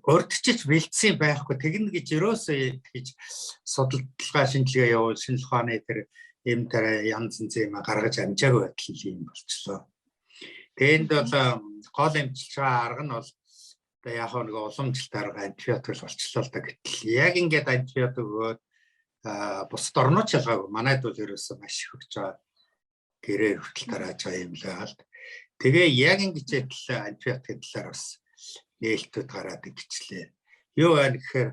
урдчиж бэлдсэн байхгүй тэгнэ гэж ерөөсөө гэж судалгаа шинжилгээ явуул шинжлэх ухааны тэр юм дээр янз янзын юм гаргаж амжаагүй байдал юм болчихлоо. Тэнд бол гол эмчилж байгаа арга нь бол яг нэг уламжлалт арга антибиотик болчихлоо л да. Гэтэл яг ингээд антибиотик өгөөд бусад орнууд шалгаагүй. Манайд бол ерөөсөө маш их өгч байгаа. Гэрээр хүртэл тарааж байгаа юм л аа л. Тэгээ яг ингэж антибиотик талаар бас нээлтүүд гараад ичлээ. Юу вэ гэхээр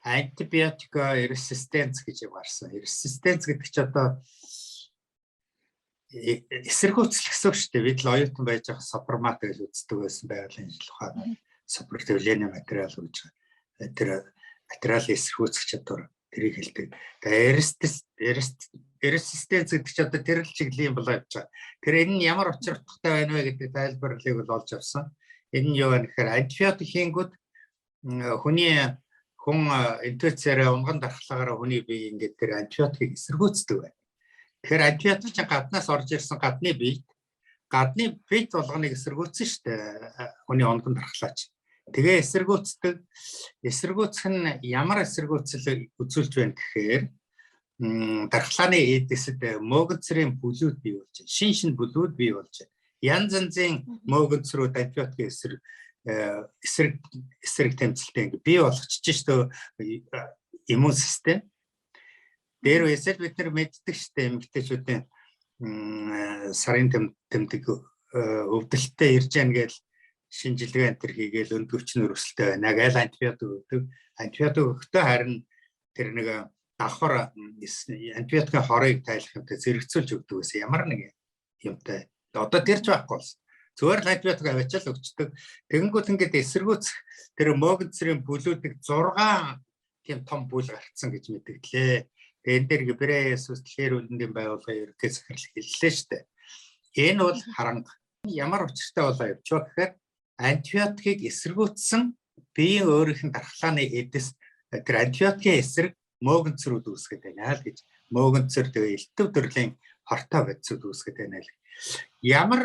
антибиотик resistance гэж юм гарсан. Resistance гэдэг чинь одоо эсэргүүцэл гэсэн үг шүү дээ. Бид л оюутан байж байгаа сопромат гэж үздэг байсан байгалийн шинжилгээ ухааны сопротивлений материал гэж байгаа. Тэр материалын эсэргүүцэх чадвар тэрийг хэлдэг. Тэгээ resistance гэдэг чинь одоо тэрл чиглэлийн болоо явж байгаа. Тэр энэ нь ямар учир утгатай байна вэ гэдэг тайлбарлыг бол олж авсан. Энэ нь юу вэ гэхээр антибиотик хийнгүүд хүн инфекцээрээ унган дархлаагаар хүний бие ингээд тэр антибиотикийг эсэргүүцдэг байна. Тэгэхээр антибиотик чинь гаднаас орж ирсэн гадны бие болгоныг эсэргүүцсэн шүү дээ. Хүний унган дархлаач. Тэгээ эсэргүүцэх нь ямар эсэргүүцэл үзүүлж байна гэхээр дархлааны эдэсэд мөөгөнцрийн бүлүүд бий болж байна. Шин бүлүүд бий болж байна. Янз янзын мөөгөнцрүүд антибиотик эсрэг тэмцэлтэй ингээ бий болгочих шүү дээ иммун систем. Дээр үесэл бид нар мэддэг штэ эмэгтэйчүүдийн сарын тэмдэг өвдөлтөд ирж яана гэж шинжилгээ энэ төр хийгээл өндгөвчнөр өсөлттэй байна. Гайл антибиотик өгдөг. Антибиотик өгөхдөө харин тэр нэг давхар антибиотикийн хорыг тайлах юмтай зэрэгцүүлж өгдөг гэсэн ямар нэг юмтай. Одоо тэрч байхгүй болсон. Зүгээр л антибиотик аваачаал өгчдөг. Тэгэнгүүт ингээд эсэргүүцэх тэр мөөгөнцрийн бүлүүдийг 6 тийм том бүл гарцсан гэж мэдгдлээ. Энэ дээр Гибрээс дэлхийн үндэндийн байгууллагын ерөнхий захирал хэллээ шүү дээ. Энэ бол харанга. Ямар учиртай болоо явчихв гэхээр антибиотикийг эсэргүүцсэн биеийн өөрийнх нь дархлааны эдэс тэр антибиотикийн эсрэг мөөгөнцрүүд үүсгэж байна л гэж мөөгөнцөр тэгээ элтв төрлийн хортой бодисууд үүсгэж байна л. Ямар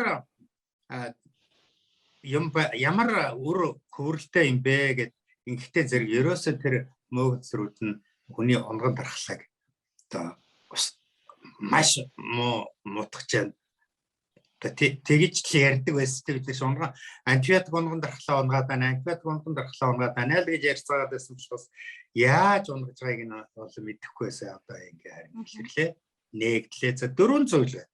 үр хөврөлтэй юм бэ гэд ингээдтэй зэрэг ерөөсөө тэр мөөгөнцрүүд нь хүний онгон дархлааг одоо маш мутгаж байна. Тэгж л ярьдаг байсан бид нар онгон антибиотик онгон дархлаа унгаад байна. Антибиотик онгон дархлаа унгаад байна л гэж ярьцгаад байсан болохоос яаж унгаж байгааг нь бол мэдэхгүй байсан. Одоо ингээ харин илэрлээ. Нэгдлээ. За 4 зүйл байна.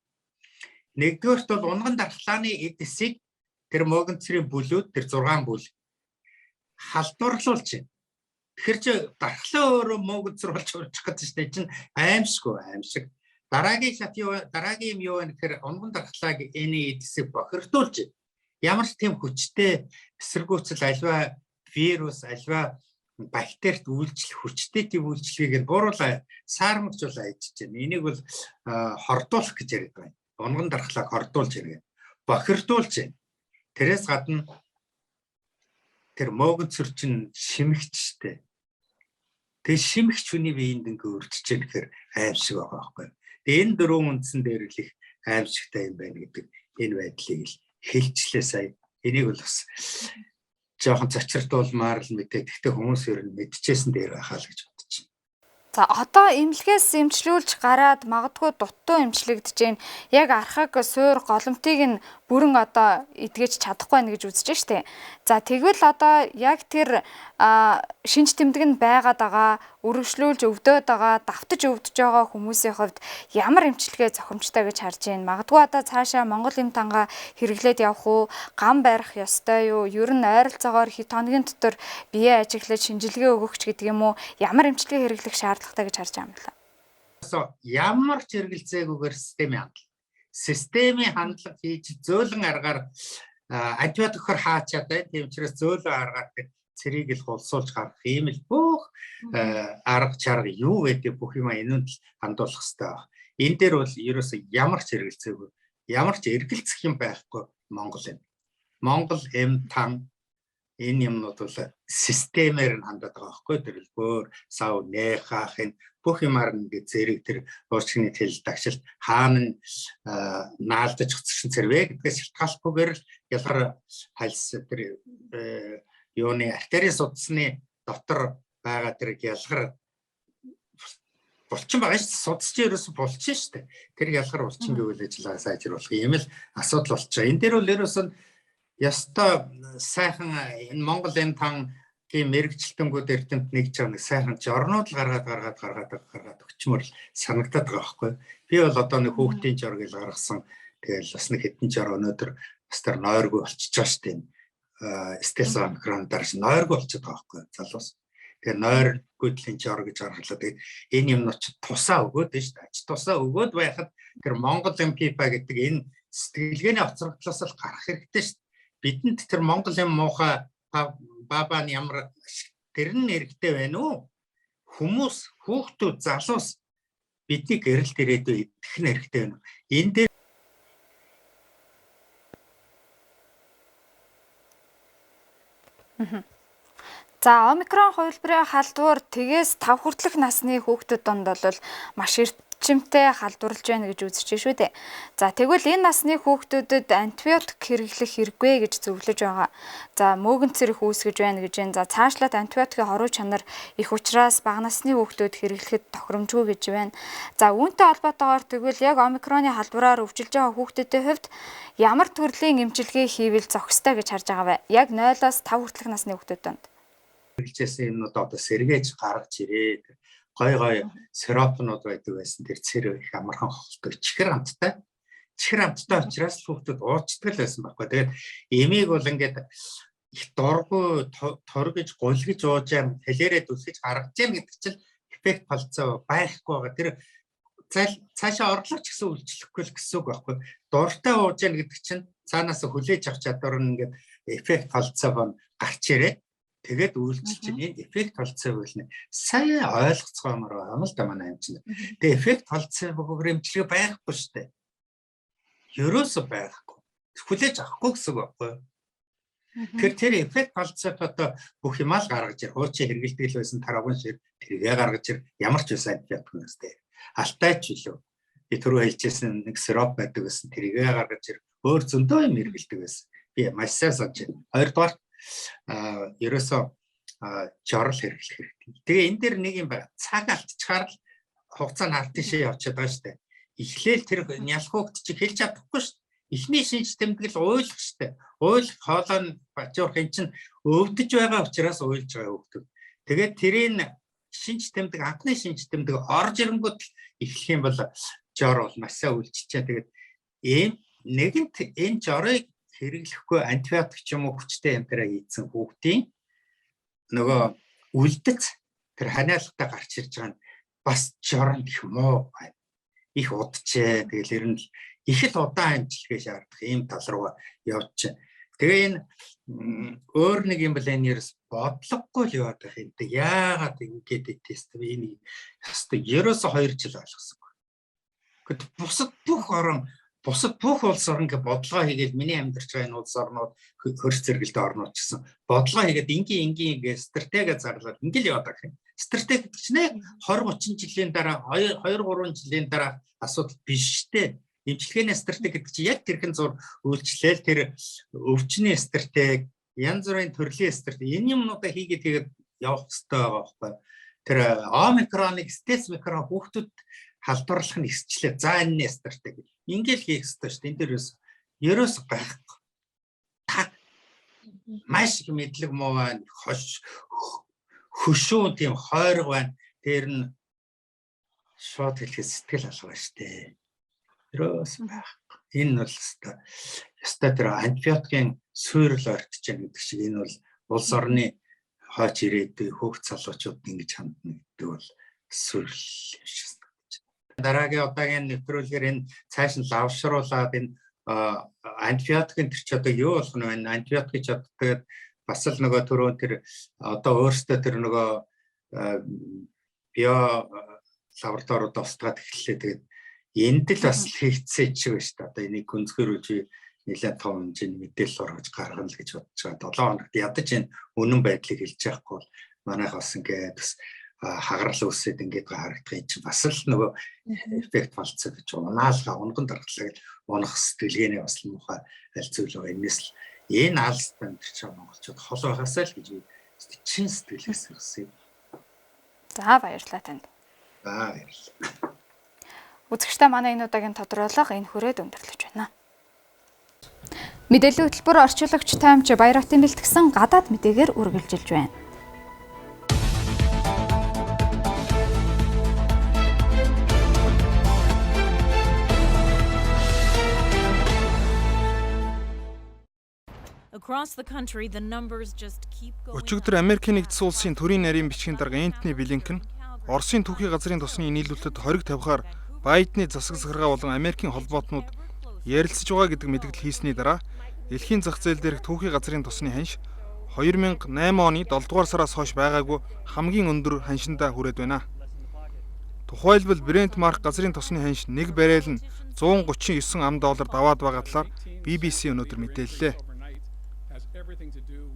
Нэгдүгээрт бол унган дархлааны эдсийг тэр мөөгөнцрийн бүлүүд тэр 6 бүл халдварлуулж байна. Тэгэхээр чи дархлаа өөрөө мөөгөнцөр болж урчих гэдэг чинь аимшиг. Дараагийн шат юу дараагийн юм юу вэ гэхээр унган дархлааг энэ эдсийг бохирдуулж байна. Ямар ч тийм хүчтэй эсэргүүцэл альва вирус альва бактерид үйлчлэх хүчтэй тийм үйлчлэгийг бууруулаа саармагчулаа хийж байна. Энийг бол хордуулах гэж яриад байна. Унган дархлааг хордуулж иргэн бохирдуулж байна. Тэрээс гадна тэр мөөгөнцөр чинь шимэгчтэй. Тэр шимэгч хүний биеинд ингээ өртөж байгаа гэхээр аимшиг байгаа байхгүй. Энэ 4 үндсэн дээр л их аимшигтай юм байна гэдэг энэ байдлыг л хэлчлээ сая. Энийг бол бас жоохон цочирдуулмаар л мэдээ. Гэхдээ хүмүүс ер нь мэдчихсэн дээр байхаа л гэж бодож байна. За одоо эмнэлгээс эмчлүүлж гараад магадгүй дутуу эмчлэгдэж гэн яг архаг суур голомтыг нь бүрэн одоо эдгэж чадахгүй байна гэж үзэж штэ. За тэгвэл одоо яг тэр шинж тэмдэг нь байгаад байгаа, үргэлжлүүлж өвдөд байгаа, давтаж өвдөж байгаа хүмүүсийн хувьд ямар эмчилгээ зохимжтой гэж харж байна. Магадгүй одоо цаашаа Монгол эм танга хэрэглээд явах уу, гам барих ёстой юу? Ер нь ойролцоогоор хэд хоногийн дотор бие ажиглаж шинжилгээ өгөх ч гэдэг юм уу? Ямар эмчилгээ хэрэглэх шаардлагатай гэж харж байгаа юм байна. Ямар ч хэрэгэлцээгүйгээр системийн хандлага хийж зөөлөн аргаар антибиотикээр хаачаад байна. Тийм учраас зөөлөн аргаар цэрийг л хулсуулж гарах ийм л бүх арга чарга юу гэдэг бүх юм энэнд л хандуулах хэрэгтэй байна. Энэ дээр бол ерөөсөө ямар ч хэрэгэлцээгүй, ямар ч эргэлцэх юм байхгүй Монгол эм тан энэ юмнууд бол системээр нь хандаад байгаа байхгүй. Тэр л бүр сав нээхаахын бүх юмар нэг зэрэг тэр уурчны тэл дагшилт хаана наалдаж хөцсөн цэрвэ гэдгээс шалтгааллахгүйгээр л ялгар хальс тэр юуны артерийн судасны дотор байгаа тэр ялгар булчин байгаа шүү. Судас чи ерөөсө булчин шүү дээ. Тэр ялгар булчин гэвэл ажиллагаа сайжруулах юм л асуудал болчихоо. Энэ дээр бол ерөөсө ястай сайхан энэ Монгол эм тангийн мэрэгчлэлтэнгүүд эрдэмт нэгж байгаа нэг сайхан жорнууд л гаргаад өчмөр л санагдаад байгаа байхгүй. Би бол одоо нэг хүүхдийн жор гэж гаргасан. Тэгэл бас нэг хэдэн жор өнөөдөр бас тэр нойргүй болчихж байгаа шүү дээ. Стелс омикрон дарж нойргүй болчиход байгаа байхгүй. Залуус. Тэгээ нойргүйдлийн жор гэж гаргалаа. Тэгээд энэ юмнууд ч тусаа өгөөд байна шүү дээ. Ач тусаа өгөөд байхад тэр Монгол МПП гэдэг энэ сэтгэлгээний оцрогдлоос л гарах хэрэгтэй шүү дээ. Бидэнд тэр Монгол юм муухай бабаа нь ямар тэр нь хэрэгтэй байна уу? Хүмүүс, хүүхдүүд, залуус бидний гэрэлт ирээдүй идэх нь хэрэгтэй байна. Энэ дээр За омикрон хувилбарын халдвар тгээс 5 хүртэлх насны хүүхдүүд донд бол маш эрчимтэй халдварлаж байна гэж үзэж шүү дээ. За тэгвэл энэ насны хүүхдүүдэд антибиотик хэрэглэх хэрэггүй гэж зөвлөж байгаа. За мөөгөнцөр их үүсгэж байна гэж байна. За цаашлаад антибиотикийн хоруу чанар их учраас бага насны хүүхдүүд хэрэглэхэд тохиромжгүй гэж байна. За үүнтэй холбоотойгоор тэгвэл яг омикроны халдвараар өвжилж байгаа хүүхдүүдийн хувьд ямар төрлийн эмчилгээ хийвэл зохистой гэж харж байгаа вэ? Яг 0-5 хүртэлх насны хүүхдүүд донд. хэрэгжсэн юмнууд одоо сэргээж гаргаж ирээд гой сиропнууд байдаг байсан. Тэр цэр их амархан хохолдог. Чихэр амттай учраас хүүхдүүд уучдаг л байсан байхгүй. Тэгээд эмийг бол ингээд их дургу торгиж гулгиж ууж юм хэлээрээ дүлгэж гаргаж яам гэдэг чинь эффект болцоо байхгүй байгаа. Тэр цаашаа орлооч гэсэн үйлчлэхгүй л гэсэн үг байхгүй. Дуртай ууж яам гэдэг чинь цаанаас хүлээж авах чадвар нь ингээд эффект болцоо гарч ирээ. Тэгээд үйлчлэл чинь энэ эффект болцоо байлна. Сайн ойлгоцгоомоор байна л да манай амчин. Тэгээд эффект болцоо хөрөмжлөг байхгүй шүү дээ. Ерөөсөө байхгүй. Хүлээж авахгүй гэсэн үг байхгүй. Тэр эффект болцоод одоо бүх юмаа л гаргаж ир. Хуучин хэрэгэлдэг л байсан тарагын шир тэргээ гаргаж ир. Ямар ч байсан антибиотик нэстэй. Алтайч үлээ. Би түрүү хэлжсэн нэг сироп байдаг байсан. Тэргээ гаргаж ир. Өөр зөндөө юм хэрэгэлдэг байсан. Би маш сайн санаж байна. Хоёрдугаар ерөөсөө жорол хэрэглэх хэрэгтэй. Тэгээ энэ дэр нэг юм байна. Цаг алдчихаар л хугацаа нь аль тишээ явчихад байгаа шүү дээ. Эхлээл тэр нялхуугт чи хэлж чадахгүй шүү дээ. Эхний шинж тэмдэглэл ойлгох штэ. Ойлгох хоолой нь бачуурхын чинь өвдөж байгаа учраас уйлж байгаа хөвгдөв. Тэгээд тэрийн шинж тэмдэг анхны шинж тэмдэг орж ирэнгүүт эхлэх юм бол жор бол маш сайн үйлчилчээ. Тэгээд нэгэнт энэ жорыг хэрэглэхгүй антибиотик ч юм уу хүчтэй ямтраа хийсэн хүүхдийн нөгөө үлдэц тэр ханиалгатай гарч ирж байгаа нь бас жоронд их муу байна. Их удчээ. Тэгэл ер нь их л удаан амжилтгээ шаардах ийм тал руу явж. Тэгээ энэ өөр нэг юм бол энэ ерөөс бодлогогүй л яваад байх юм. Яагаад ингэж тест энийг хэвээ ерөөсөө 2 жил ойлгосонгүй. Гэт бусад бүх улс орн гэ бодлого хийгээд миний амьдарч байгаа энэ улс орнууд хөрс зэрэгэлдээ орнууд ч гэсэн бодлого хийгээд ингийн гэ стратеги зарлаад ингээл яваад байгаа юм. Стратеги гэдэг чинь 20-30 жилийн дараа 2-3 жилийн дараа асуудал биш штэ. Имчилгээний стратеги гэдэг чинь яг тэрхэн зур үйлчлэл тэр өвчний стратеги, янз бүрийн төрлийн стратеги энэ юмнуудаа хийгээд явах хэрэгтэй байгаа байхгүй. Тэр омикроныг стес микрон хүүхдүүд халдварлах нь ихсчлээ. За энэ стратеги. Ингээл хийх хэрэгтэй шүү дээ. Энд дээрээс ерөөс байхгүй. Та маш их мэдлэг муу байна. Хөшүүн тийм хойрог байна. Тэр нь шууд хэлэх сэтгэл алга шүү дээ. Ерөөс байхгүй. Энэ бол өстой тэр антибиотикийн суурил ортж байгаа гэдэг шиг энэ бол улс орны хойч ирээдүйн хөөгц залуучууд ингэж хандна гэдэг бол суурил юм шиг. Дараагийн удаагийн нэвтрүүлгээр энэ цааш нь лавшруулад энэ антибиотикийн тэр ч одоо юу болох нь вэ? Антибиотик ч одоо тэгээд бас л нөгөө түрүү тэр одоо өөрөөсөө тэр нөгөө био лабораториуд устгаад эхэллээ. Тэгээд энд л бас хийцээ чиг шүү дээ. Одоо энийг гүнзгийрүүлж нэлээд том хэмжээний мэдээлэл оргож гаргана л гэж бодож байгаа. 7 хоногт ядаж энэ үнэн байдлыг хэлж яахгүй бол манайх бас ингээд бас хагарал үсээд ингээд харагдах юм чинь бас л нөгөө эффект болцоо гэж унаалга унган даргалаа гэж унах сэтгэлгээний бас л муухай аль зүйл байгаа. Энэс л энэ алстан ч монголчууд хол байгаасаа л гэж чин сэтгэлээс ирсэн. За баярлалаа танд. Баярлалаа. Үзэгчдээ манай энэ удаагийн тодруулга энэ хүрээд өндөрлөж байна. Мэдээллийн хөтөлбөр орчуулагч Таймч Баяратын бэлтгэсэн гадаад мэдээгээр үргэлжилж байна. Өчигдөр Америкийн нэгдсэн улсын төрийн нарийн бичгийн дарга Энтони Блинкен Оросын түүхий газрын тосны нийлүүлэлтэд хориг тавихаар Байдны засаг захиргаа болон Америкийн холбоотнууд ярилцж байгаа гэдэг мэдгэл хийсний дараа дэлхийн зах зээл дээрх түүхий газрын тосны ханш 2008 оны 7 дугаар сараас хойш байгаагүй хамгийн өндөр ханшиндаа хүрээд байна. Тухайлбал Brent Mark газрын тосны ханш нэг баррел нь $139 ам даваад байгаа талаар BBC өнөөдөр мэдээллээ.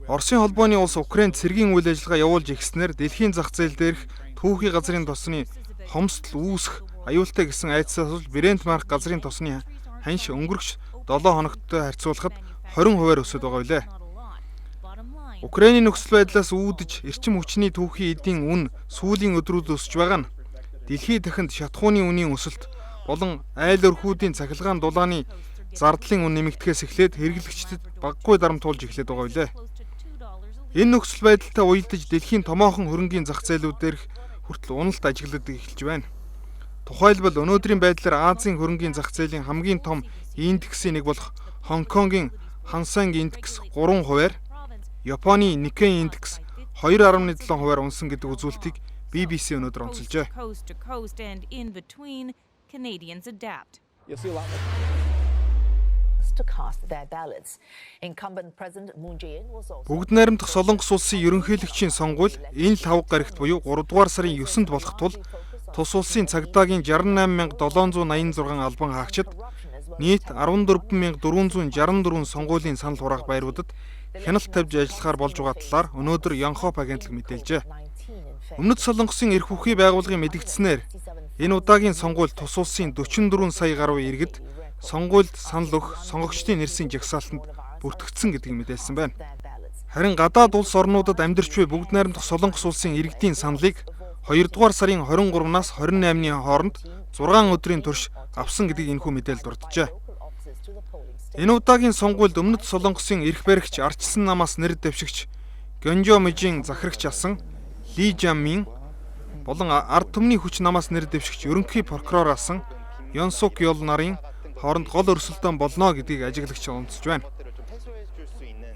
Оросын холбооны улс Украинд цэргийн үйл ажиллагаа явуулж ихснээр дэлхийн зах зээл дээрх түүхий газрын тосны хомсдол үүсэх аюултай гэсэн айдсаас болж Brent Mark газрын тосны ханш өнгөрөх 7 хоногттой харьцуулахад 20% өсөж байгаа билээ. Украиний нөхцөл байдлаас үүдэж эрчим хүчний түүхий эдийн үн сүүлийн өдрүүд өсөж байгаа нь дэлхийд дахинд шатхууны үнийн өсөлт болон айл өрхүүдийн цахилгаан дулааны зардлын үн нэмэгдэхээс эхлээд хэрэглэгчдэд багагүй дарамтуулж эхлэдэг байгаа билээ. Энэ нөхцөл байдалтай уялдаж дэлхийн томоохон хөрөнгийн зах зээлүүд дээрх хүртэл уналт ажиглагддаг эхэлж байна. Тухайлбал өнөөдрийн байдлаар Азийн хөрөнгийн зах зээлийн хамгийн том индексийн нэг болох Хонконгийн Хансенг индекс 3%-аар, Японы Nikkei индекс 2.7% унсан гэдэг үзүүлэлтийг BBC өнөөдөр онцолжээ. Бүгд найрамдах Солонгос улсын ерөнхийлөгчийн сонгуул энэ л хавг гарагт буюу 3 дугаар сарын 9-нд болох тул тус улсын цагдаагийн 68786 албан хаагчид нийт 14464 сонгуулийн санал хураах байруудад хяналт тавьж ажиллахаар болж байгаа талаар өнөөдөр Yonhap агентлаг мэдээлжээ. Өмнөд Солонгосын эрх бүхий байгууллагын мэдгдснээр энэ удаагийн сонгуульд тус улсын 44 сая гаруй иргэд сонгуульд санал өгөх сонгогчдын нэрсийн жагсаалтанд бүртгэгдсэн гэдгийг мэдээлсэн байна. Харин гадаад улс орнуудад амьдарч буй бүгд найрамдах Солонгос улсын иргэдийн саналыг 2 дугаар сарын 23-наас 28-ны хооронд 6 өдрийн турш авсан гэдгийг энэхүү мэдээлэл дурджээ. Энэ удаагийн сонгуульд өмнөд Солонгосын эрх баригч ардчсан намаас нэр дэвшигч Гёнжомижийн захирагч асан Ли Жаммин болон ард түмний хүч намаас нэр дэвшигч ерөнхий прокурор асан Ёнсук Ёл нарын хооронд гол өрсөлдөөн болно гэдгийг ажиглагч онцолж байна.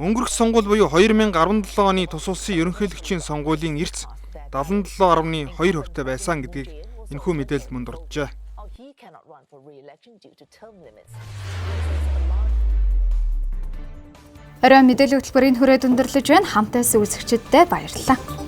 Өнгөрөх сонгуул буюу 2017 оны тус улсын ерөнхийлөгчийн сонгуулийн эрс 77.2% байсан гэдгийг энэхүү мэдээлэлд мөн дурджээ. Орой мэдээлэл хөтөлбөрийн хүрээд өндөрлөж байна. Хамтаас үзэгчдэд баярлалаа.